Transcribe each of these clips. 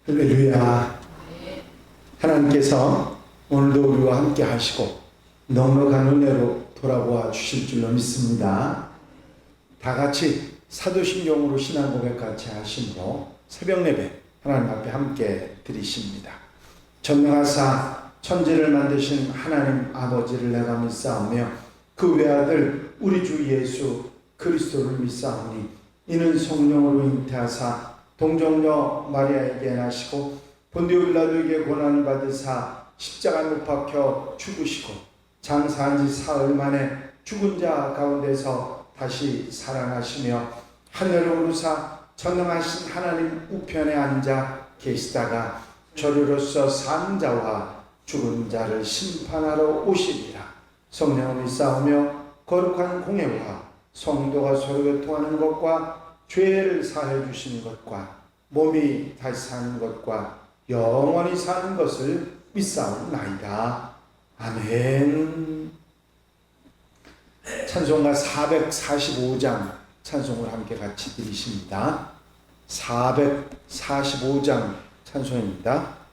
할렐루야. 하나님께서 오늘도 우리와 함께 하시고 넉넉한 은혜로 돌아보아 주실 줄로 믿습니다. 다 같이 사도신경으로 신앙 고백 같이 하심으로 새벽 예배 하나님 앞에 함께 드리십니다. 전능하사 천지를 만드신 하나님 아버지를 내가 믿사오며 그 외아들 우리 주 예수 그리스도를 믿사오니 이는 성령으로 잉태하사 동정녀 마리아에게 나시고 본디오 빌라도에게 고난을 받으사 십자가에 못 박혀 죽으시고 장사한 지 사흘 만에 죽은 자 가운데서 다시 살아나시며 하늘로 오르사 전능하신 하나님 우편에 앉아 계시다가 저리로서 산 자와 죽은 자를 심판하러 오시리라. 성령을 믿사오며 거룩한 공예와 성도가 서로 교통하는 것과 죄를 사해 주시는 것과 몸이 다시 사는 것과 영원히 사는 것을 믿사옵나이다. 아멘. 찬송가 445장 찬송을 함께 같이 드리십니다. 445장 찬송입니다.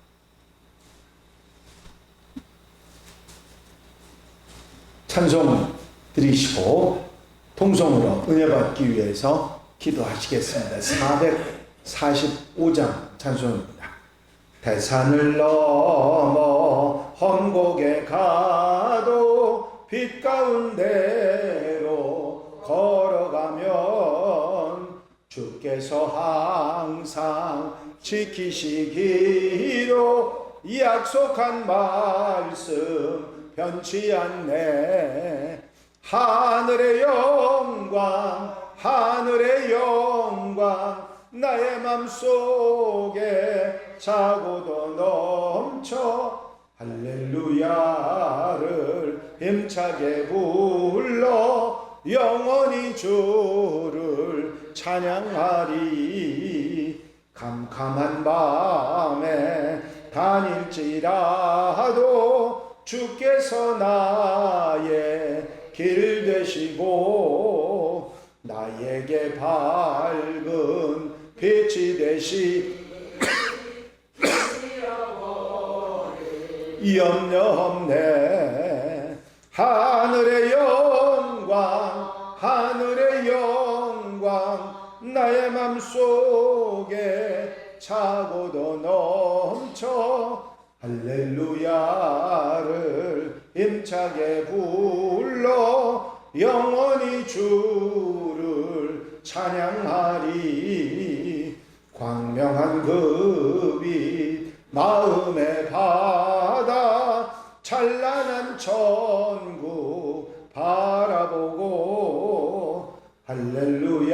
찬송 드리시고 통성으로 은혜 받기 위해서 기도하시겠습니다. 445장 찬송입니다. 대산을 넘어 험곡에 가도 빛 가운데로 걸어가면 주께서 항상 지키시기로 약속한 말씀 변치 않네. 하늘의 영광 하늘의 영광 나의 맘속에 차고도 넘쳐 할렐루야를 힘차게 불러 영원히 주를 찬양하리. 캄캄한 밤에 다닐지라도 주께서 나의 길 되시고 나에게 밝은 빛이 되시 염려 없네. 하늘의 영광 하늘의 영광 나의 맘속에 차고도 넘쳐 할렐루야를 힘차게 불러 영원히 주를 찬양하리. 광명한 그 빛 마음의 바다 찬란한 천국 바라보고 할렐루야를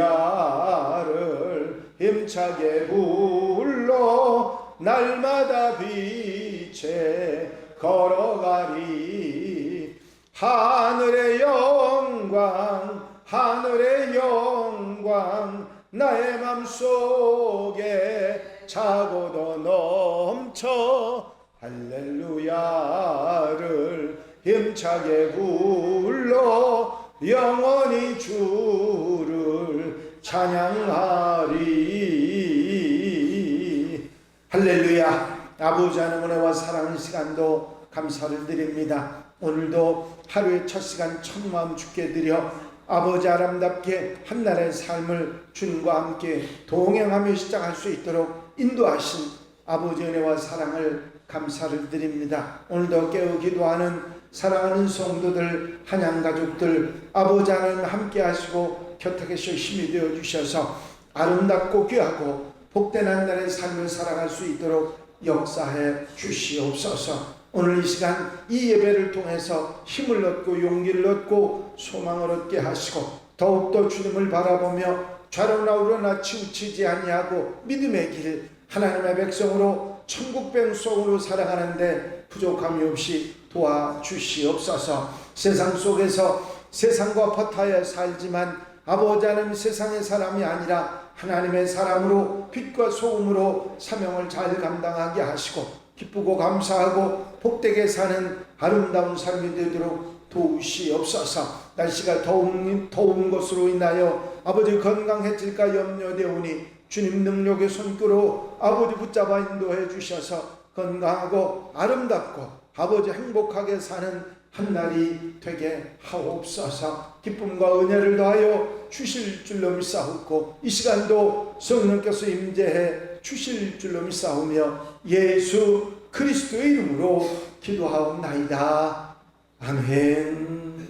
힘차게 불러 날마다 빛에 걸어가리. 하늘의 영광 하늘의 영광 나의 맘속에 차고도 넘쳐 할렐루야를 힘차게 불러 영원히 주를 찬양하리. 할렐루야. 아버지 하나님 은혜와 사랑의 시간도 감사를 드립니다. 오늘도 하루의 첫 시간 첫마음 주께 드려 아버지 아름답게 한날의 삶을 주님과 함께 동행하며 시작할 수 있도록 인도하신 아버지 은혜와 사랑을 감사를 드립니다. 오늘도 깨어 기도하는 사랑하는 성도들 한양가족들 아버지 하나님 함께 하시고 곁에 계셔 힘이 되어 주셔서 아름답고 귀하고 복된 한날의 삶을 살아갈 수 있도록 역사해 주시옵소서. 오늘 이 시간 이 예배를 통해서 힘을 얻고 용기를 얻고 소망을 얻게 하시고 더욱더 주님을 바라보며 좌로나 우로나 치우치지 아니하고 믿음의 길 하나님의 백성으로 천국 백성으로 살아가는데 부족함이 없이 도와주시옵소서. 세상 속에서 세상과 버타야 살지만 아버지 하나님 세상의 사람이 아니라 하나님의 사람으로 빛과 소금으로 사명을 잘 감당하게 하시고 기쁘고 감사하고 복되게 사는 아름다운 삶이 되도록 도우시옵소서. 날씨가 더운 것으로 인하여 아버지 건강해질까 염려되오니 주님 능력의 손길로 아버지 붙잡아 인도해 주셔서 건강하고 아름답고 아버지 행복하게 사는 한 날이 되게 하옵소서. 기쁨과 은혜를 더하여 주실 줄로 믿사옵고 이 시간도 성령께서 임재해 주실 줄로 믿사오며 예수 그리스도의 이름으로 기도하옵나이다. 아멘.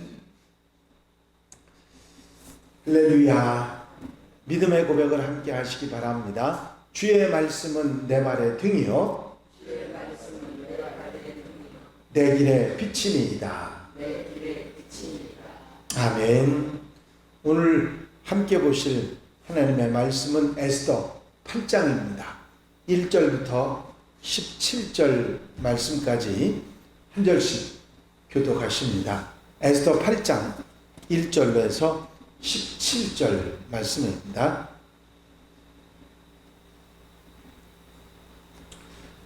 할렐루야. 믿음의 고백을 함께 하시기 바랍니다. 주의 말씀은 내 발의 등이요 내 길의 빛이니이다. 아멘. 오늘 함께 보실 하나님의 말씀은 에스더 8장입니다. 1절부터 17절 말씀까지 한 절씩 교독하십니다. 에스더 8장 1절에서 17절 말씀입니다.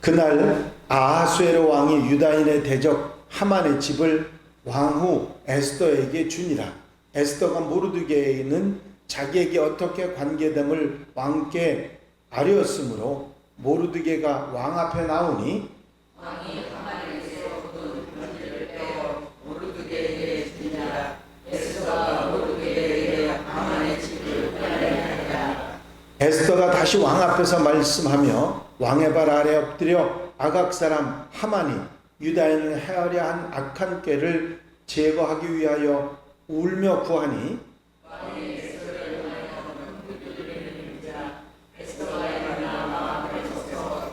그날 아하수에로 왕이 유다인의 대적 하만의 집을 왕후 에스더에게 주니라. 에스더가 모르드게는 자기에게 어떻게 관계됨을 왕께 아뢰었으므로 모르드게가 왕 앞에 나오니 왕이 하만에게서 얻은 편지를 떼어 모르드게에게 주니라. 에스더가 모르드게에게 하만의 집을 빼앗으니라. 에스더가 다시 왕 앞에서 말씀하며 왕의 발 아래 엎드려 아각 사람 하만이 유다인을 해하려 한 악한 꾀를 제거하기 위하여 울며 구하니 왕이 에스더를 향하여 눈물을 흘리자. 에스더가 일어나 왕 앞에 서서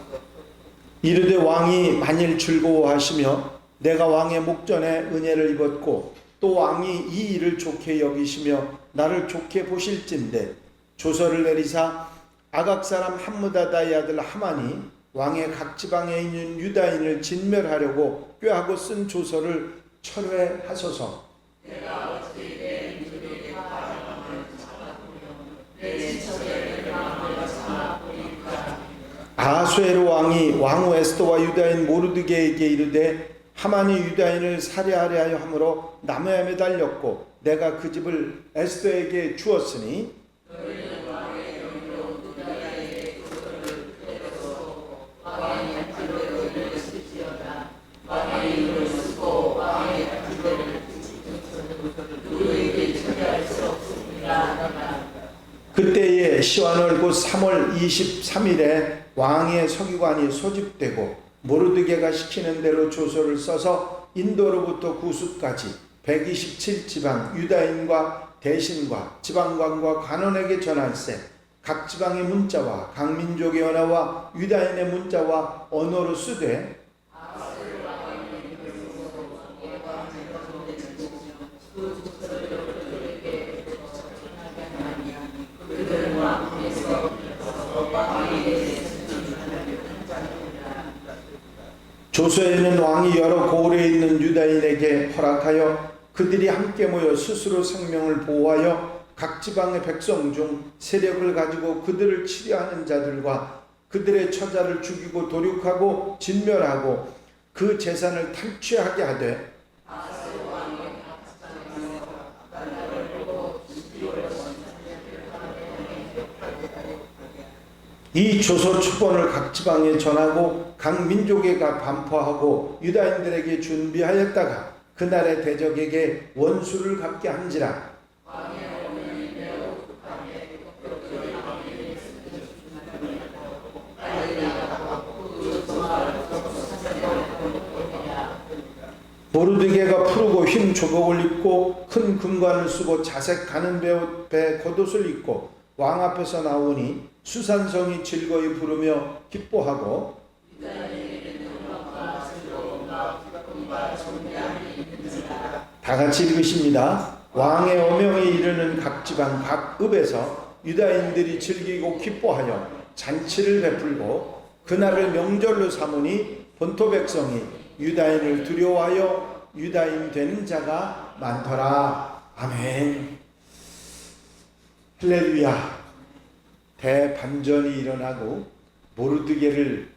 이르되 왕이 만일 즐거워하시며 내가 왕의 목전에 은혜를 입었고 또 왕이 이 일을 좋게 여기시며 나를 좋게 보실진대 조서를 내리사 아각 사람 함므다다의 아들 하만이 왕의 각 지방에 있는 유다인을 진멸하려고 꾀하고 쓴 조서를 철회하소서. 내가 어찌 내 민족에게 파랑함을 참아보며 내 친척에게 마음을 참아보리까. 아하수에로 왕이 왕후 에스더와 유다인 모르드게에게 이르되 하만이 유다인을 살해하려 하여 함으로 나무에 매달렸고 내가 그 집을 에스더에게 주었으니 너희는 왕의 명의로 유다인에게 그것을 내려서 왕의 한지로 이를 쓸지어다. 왕의 이름을 쓰고 왕의 한지를 누구에게 처리할 수 없습니다. 그때에 시완월 곧 3월 23일에 왕의 서기관이 소집되고 모르드게가 시키는 대로 조서를 써서 인도로부터 구스까지 127지방 유다인과 대신과 지방관과 관원에게 전할세. 각 지방의 문자와 각 민족의 언어와 유다인의 문자와 언어로 쓰되 조서에는 왕이 여러 고을에 있는 유다인에게 허락하여 그들이 함께 모여 스스로 생명을 보호하여 각 지방의 백성 중 세력을 가지고 그들을 치려하는 자들과 그들의 처자를 죽이고 도륙하고 진멸하고 그 재산을 탈취하게 하되 이 조서 축본을 각 지방에 전하고 각 민족에 반포하고 유다인들에게 준비하였다가 그날의 대적에게 원수를 갚게 한지라. 모르드게가 푸르고 흰 조복을 입고 큰 금관을 쓰고 자색 가는 배 겉옷을 입고 왕 앞에서 나오니 수산성이 즐거이 부르며 기뻐하고 다 같이 읽으십니다. 왕의 어명에 이르는 각 지방 각 읍에서 유다인들이 즐기고 기뻐하여 잔치를 베풀고 그날을 명절로 삼으니 본토 백성이 유다인을 두려워하여 유다인 되는 자가 많더라. 아멘. 할렐루야. 대반전이 일어나고 모르드게를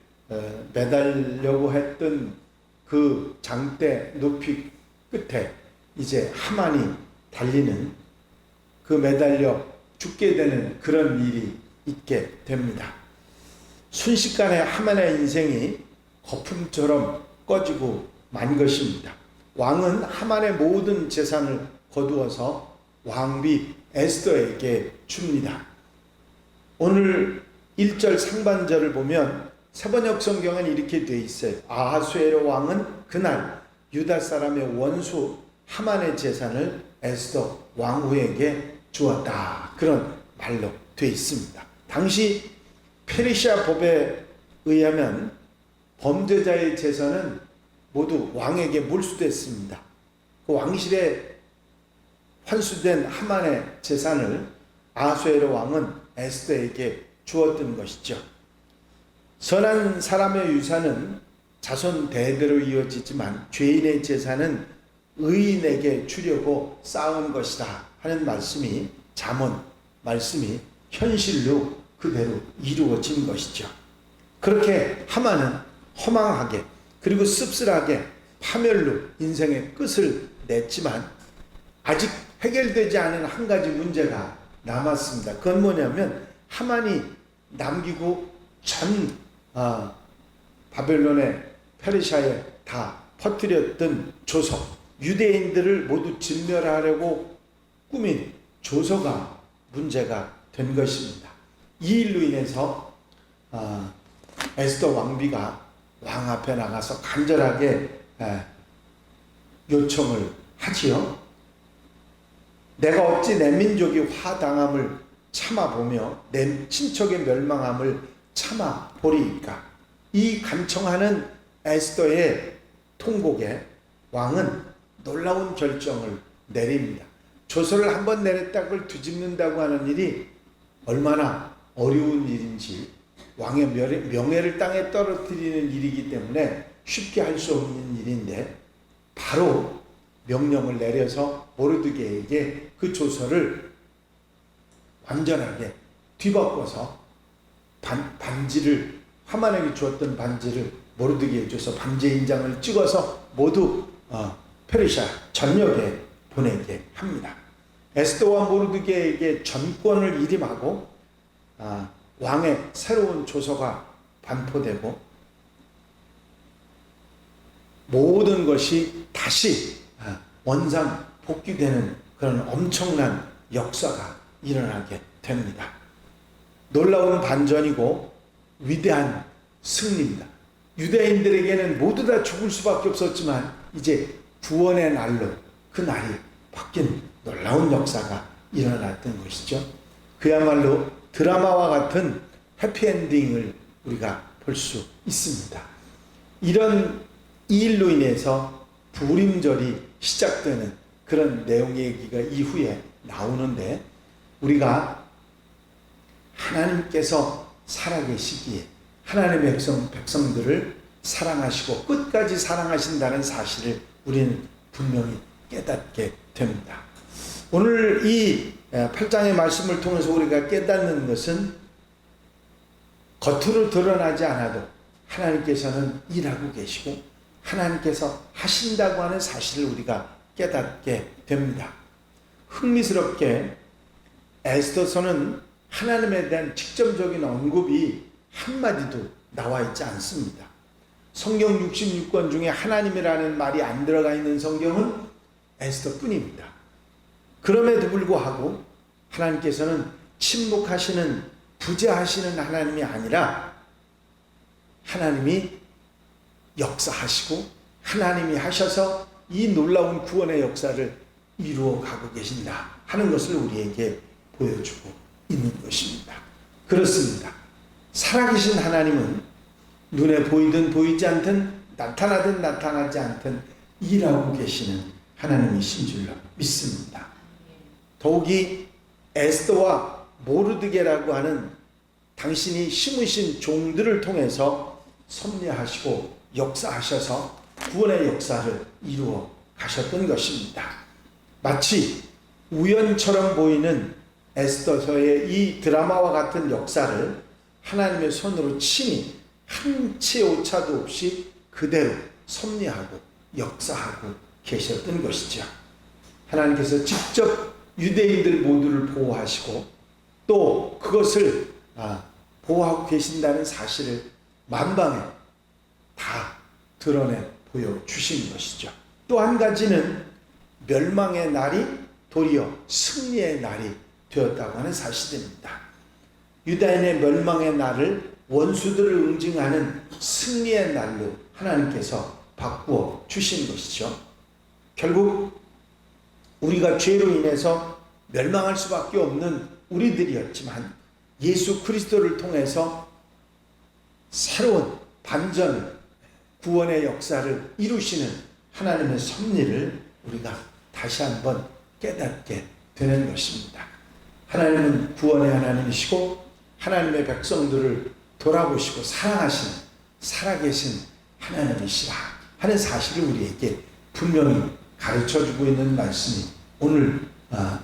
매달려고 했던 그 장대 높이 끝에 이제 하만이 달리는 그 매달려 죽게 되는 그런 일이 있게 됩니다. 순식간에 하만의 인생이 거품처럼 꺼지고 만 것입니다. 왕은 하만의 모든 재산을 거두어서 왕비 에스더에게 줍니다. 오늘 1절 상반절을 보면 세번역 성경은 이렇게 되어 있어요. 아하수에로 왕은 그날 유다 사람의 원수 하만의 재산을 에스더 왕후에게 주었다. 그런 말로 되어 있습니다. 당시 페르시아 법에 의하면 범죄자의 재산은 모두 왕에게 몰수됐습니다. 그 왕실에 환수된 하만의 재산을 아하수에로 왕은 에스더에게 주었던 것이죠. 선한 사람의 유산은 자손 대대로 이어지지만 죄인의 재산은 의인에게 주려고 쌓은 것이다 하는 말씀이 잠언 말씀이 현실로 그대로 이루어진 것이죠. 그렇게 하만은 허망하게 그리고 씁쓸하게 파멸로 인생의 끝을 냈지만 아직 해결되지 않은 한 가지 문제가 남았습니다. 그건 뭐냐면 하만이 남기고 전 바벨론의 페르시아에 다 퍼뜨렸던 조서, 유대인들을 모두 진멸하려고 꾸민 조서가 문제가 된 것입니다. 이 일로 인해서 에스더 왕비가 왕 앞에 나가서 간절하게 요청을 하지요. 내가 어찌 내 민족이 화당함을 참아보며 내 친척의 멸망함을 참아보리이까. 이 간청하는 에스더의 통곡에 왕은 놀라운 결정을 내립니다. 조서를 한번 내렸다 그걸 뒤집는다고 하는 일이 얼마나 어려운 일인지, 왕의 명예를 땅에 떨어뜨리는 일이기 때문에 쉽게 할 수 없는 일인데 바로 명령을 내려서 모르드게에게 그 조서를 완전하게 뒤바꿔서 반지를 하만에게 주었던 반지를 모르드게에 줘서 반지 인장을 찍어서 모두 페르시아 전역에 보내게 합니다. 에스더와 모르드게에게 전권을 이임하고 왕의 새로운 조서가 반포되고 모든 것이 다시 원상 복귀되는 그런 엄청난 역사가 일어나게 됩니다. 놀라운 반전이고 위대한 승리입니다. 유대인들에게는 모두 다 죽을 수밖에 없었지만 이제 구원의 날로 그 날이 바뀐 놀라운 역사가 일어났던 것이죠. 그야말로 드라마와 같은 해피엔딩을 우리가 볼 수 있습니다. 이런 이 일로 인해서 부림절이 시작되는 그런 내용의 얘기가 이후에 나오는데 우리가 하나님께서 살아계시기에 하나님의 백성들을 사랑하시고 끝까지 사랑하신다는 사실을 우리는 분명히 깨닫게 됩니다. 오늘 이 8장의 말씀을 통해서 우리가 깨닫는 것은 겉으로 드러나지 않아도 하나님께서는 일하고 계시고 하나님께서 하신다고 하는 사실을 우리가 깨닫게 됩니다. 흥미스럽게 에스더서는 하나님에 대한 직접적인 언급이 한마디도 나와 있지 않습니다. 성경 66권 중에 하나님이라는 말이 안 들어가 있는 성경은 에스더뿐입니다. 그럼에도 불구하고 하나님께서는 침묵하시는 부재하시는 하나님이 아니라 하나님이 역사하시고 하나님이 하셔서 이 놀라운 구원의 역사를 이루어 가고 계신다 하는 것을 우리에게 보여주고 있는 것입니다. 그렇습니다. 살아계신 하나님은 눈에 보이든 보이지 않든 나타나든 나타나지 않든 일하고 계시는 하나님이신 줄로 믿습니다. 더욱이 에스더와 모르드게라고 하는 당신이 심으신 종들을 통해서 섭리하시고 역사하셔서 구원의 역사를 이루어 가셨던 것입니다. 마치 우연처럼 보이는 에스더서의 이 드라마와 같은 역사를 하나님의 손으로 친히 한 치의 오차도 없이 그대로 섭리하고 역사하고 계셨던 것이죠. 하나님께서 직접 유대인들 모두를 보호하시고 또 그것을 보호하고 계신다는 사실을 만방에 다 드러내 보여주신 것이죠. 또 한 가지는 멸망의 날이 도리어 승리의 날이 되었다고 하는 사실입니다. 유다인의 멸망의 날을 원수들을 응징하는 승리의 날로 하나님께서 바꾸어 주신 것이죠. 결국 우리가 죄로 인해서 멸망할 수밖에 없는 우리들이었지만 예수 그리스도를 통해서 새로운 반전을, 구원의 역사를 이루시는 하나님의 섭리를 우리가 다시 한번 깨닫게 되는 것입니다. 하나님은 구원의 하나님이시고 하나님의 백성들을 돌아보시고 사랑하시는 살아계신 하나님이시라 하는 사실을 우리에게 분명히 가르쳐주고 있는 말씀이 오늘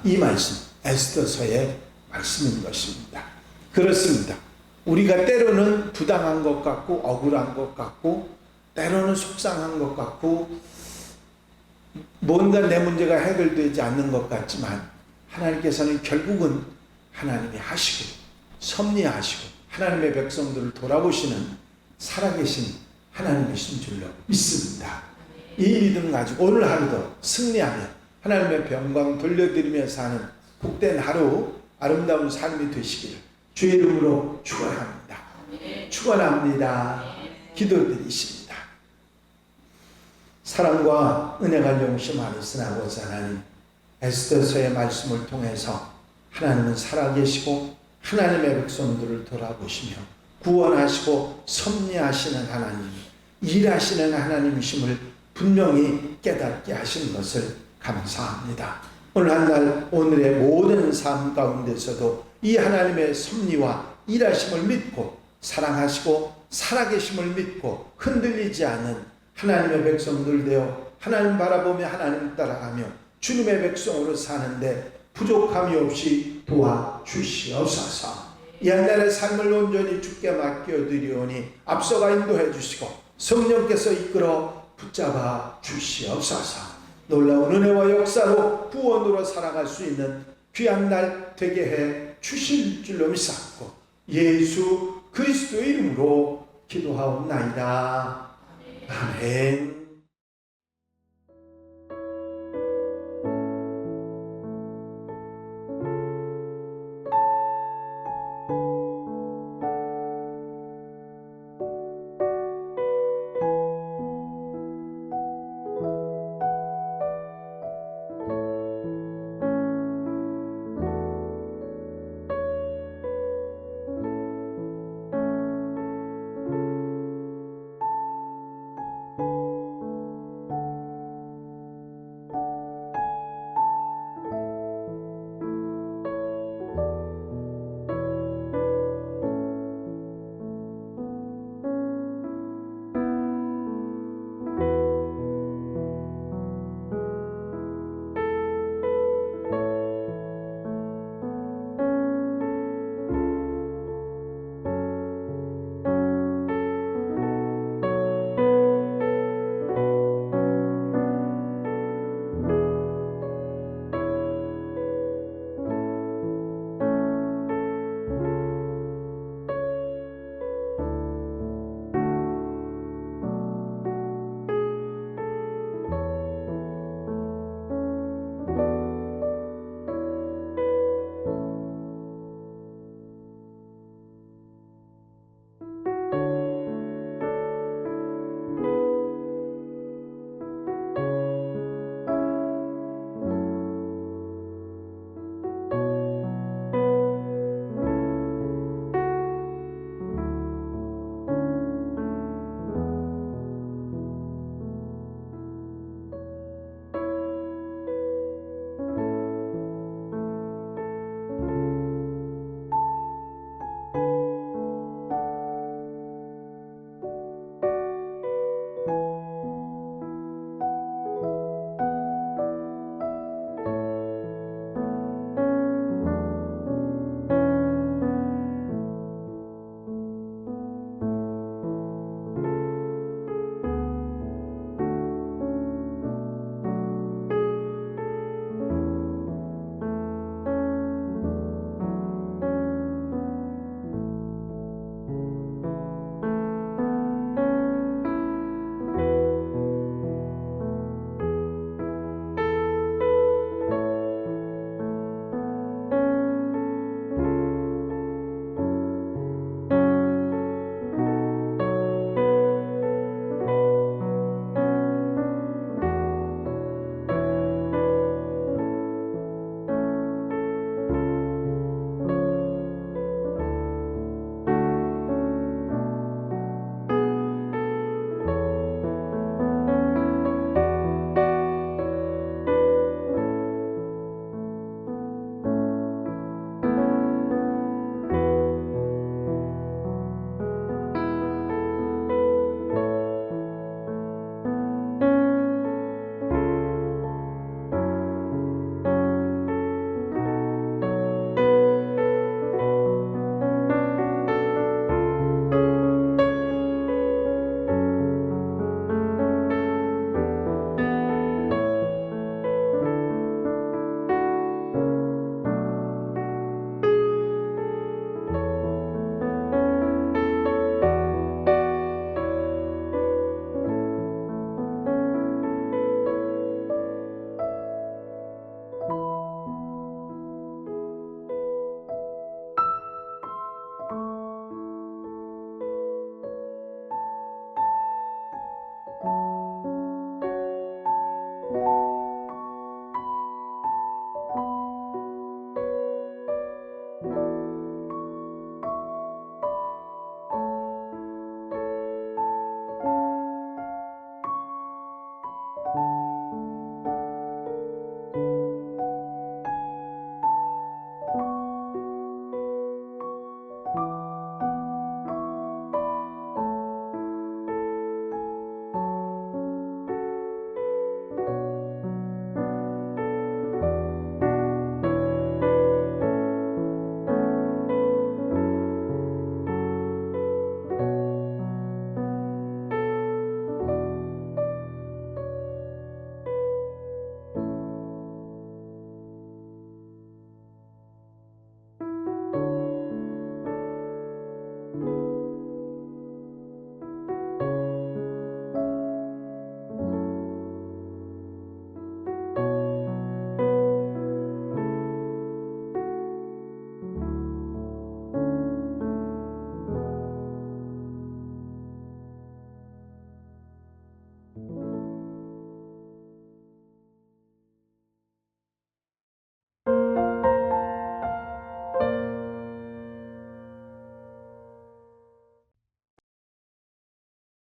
이 말씀 에스더서의 말씀인 것입니다. 그렇습니다. 우리가 때로는 부당한 것 같고 억울한 것 같고 때로는 속상한 것 같고 뭔가 내 문제가 해결되지 않는 것 같지만 하나님께서는 결국은 하나님이 하시고 섭리하시고 하나님의 백성들을 돌아보시는 살아계신 하나님이신 줄로 믿습니다. 이 믿음 가지고 오늘 하루도 승리하며 하나님의 영광 돌려드리며 사는 복된 하루, 아름다운 삶이 되시기를 주의 이름으로 축원합니다. 축원합니다. 기도드리십니다. 사랑과 은혜가 용심하시는 아버지 하나님, 에스더서의 말씀을 통해서 하나님은 살아계시고 하나님의 백성들을 돌아보시며 구원하시고 섭리하시는 하나님, 일하시는 하나님이심을 분명히 깨닫게 하신 것을 감사합니다. 오늘 한 날 오늘의 모든 삶 가운데서도 이 하나님의 섭리와 일하심을 믿고 사랑하시고 살아계심을 믿고 흔들리지 않은 하나님의 백성들 되어 하나님 바라보며 하나님 따라가며 주님의 백성으로 사는데 부족함이 없이 도와주시옵소서. 이 한 날의 삶을 온전히 주께 맡겨드리오니 앞서가 인도해 주시고 성령께서 이끌어 붙잡아 주시옵소서. 놀라운 은혜와 역사로 구원으로 살아갈 수 있는 귀한 날 되게 해 주실 줄로 믿사옵고 예수 그리스도의 이름으로 기도하옵나이다. 아멘.